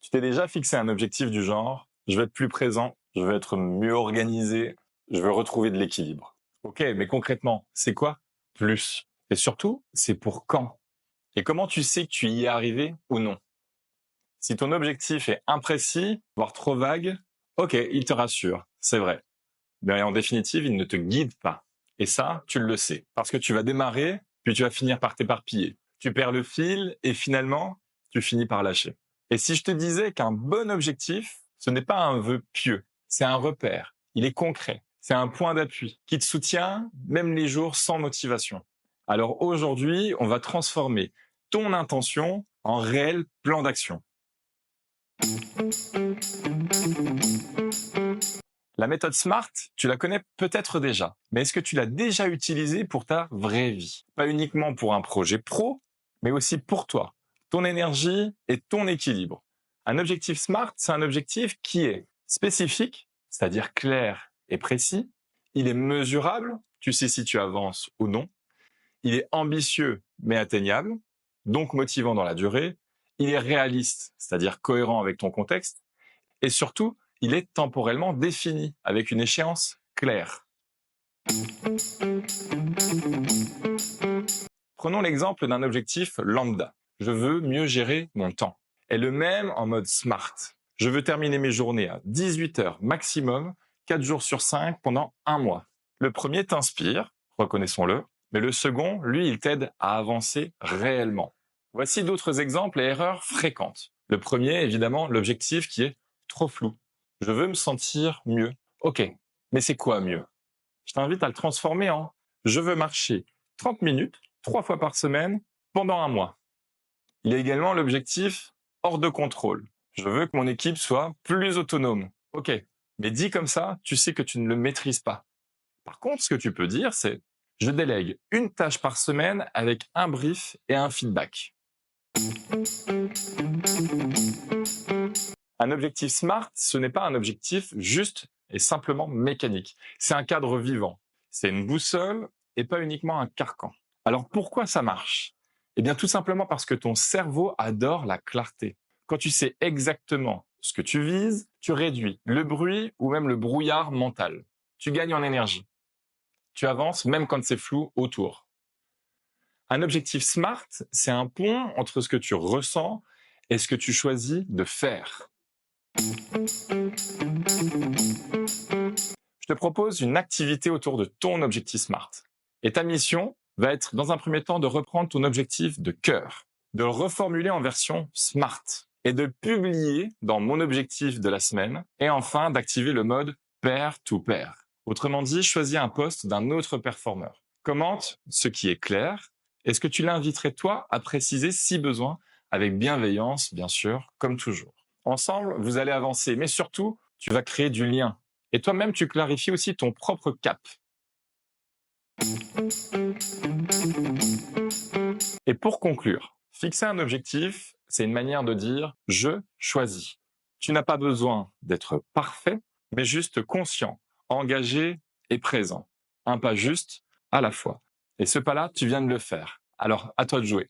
Tu t'es déjà fixé un objectif du genre, je veux être plus présent, je veux être mieux organisé, je veux retrouver de l'équilibre. Ok, mais concrètement, c'est quoi plus? Et surtout, c'est pour quand? Et comment tu sais que tu y es arrivé ou non? Si ton objectif est imprécis, voire trop vague, ok, il te rassure, c'est vrai. Mais en définitive, il ne te guide pas. Et ça, tu le sais. Parce que tu vas démarrer, puis tu vas finir par t'éparpiller. Tu perds le fil et finalement, tu finis par lâcher. Et si je te disais qu'un bon objectif, ce n'est pas un vœu pieux, c'est un repère. Il est concret. C'est un point d'appui qui te soutient même les jours sans motivation. Alors aujourd'hui, on va transformer ton intention en réel plan d'action. La méthode SMART, tu la connais peut-être déjà, mais est-ce que tu l'as déjà utilisée pour ta vraie vie? Pas uniquement pour un projet pro, mais aussi pour toi, ton énergie et ton équilibre. Un objectif SMART, c'est un objectif qui est spécifique, c'est-à-dire clair et précis. Il est mesurable, tu sais si tu avances ou non. Il est ambitieux mais atteignable, donc motivant dans la durée. Il est réaliste, c'est-à-dire cohérent avec ton contexte. Et surtout, il est temporellement défini, avec une échéance claire. Prenons l'exemple d'un objectif lambda. Je veux mieux gérer mon temps. Et le même en mode SMART. Je veux terminer mes journées à 18 heures maximum, 4 jours sur 5 pendant un mois. Le premier t'inspire, reconnaissons-le, mais le second, lui, il t'aide à avancer réellement. Voici d'autres exemples et erreurs fréquentes. Le premier, évidemment, l'objectif qui est trop flou. Je veux me sentir mieux. Ok, mais c'est quoi mieux? Je t'invite à le transformer en je veux marcher 30 minutes, 3 fois par semaine, pendant un mois. Il y a également l'objectif hors de contrôle. Je veux que mon équipe soit plus autonome. Ok, mais dit comme ça, tu sais que tu ne le maîtrises pas. Par contre, ce que tu peux dire, c'est je délègue une tâche par semaine avec un brief et un feedback. Un objectif SMART, ce n'est pas un objectif juste et simplement mécanique. C'est un cadre vivant. C'est une boussole et pas uniquement un carcan. Alors pourquoi ça marche? Eh bien tout simplement parce que ton cerveau adore la clarté. Quand tu sais exactement ce que tu vises, tu réduis le bruit ou même le brouillard mental. Tu gagnes en énergie. Tu avances même quand c'est flou autour. Un objectif SMART, c'est un pont entre ce que tu ressens et ce que tu choisis de faire. Je te propose une activité autour de ton objectif SMART. Et ta mission va être, dans un premier temps, de reprendre ton objectif de cœur, de le reformuler en version SMART et de le publier dans mon objectif de la semaine et enfin d'activer le mode pair to pair. Autrement dit, choisis un poste d'un autre performeur. Commente ce qui est clair. Est-ce que tu l'inviterais toi à préciser si besoin, avec bienveillance, bien sûr, comme toujours. Ensemble, vous allez avancer, mais surtout, tu vas créer du lien. Et toi-même, tu clarifies aussi ton propre cap. Et pour conclure, fixer un objectif, c'est une manière de dire « je choisis ». Tu n'as pas besoin d'être parfait, mais juste conscient, engagé et présent. Un pas juste à la fois. Et ce pas-là, tu viens de le faire. Alors, à toi de jouer.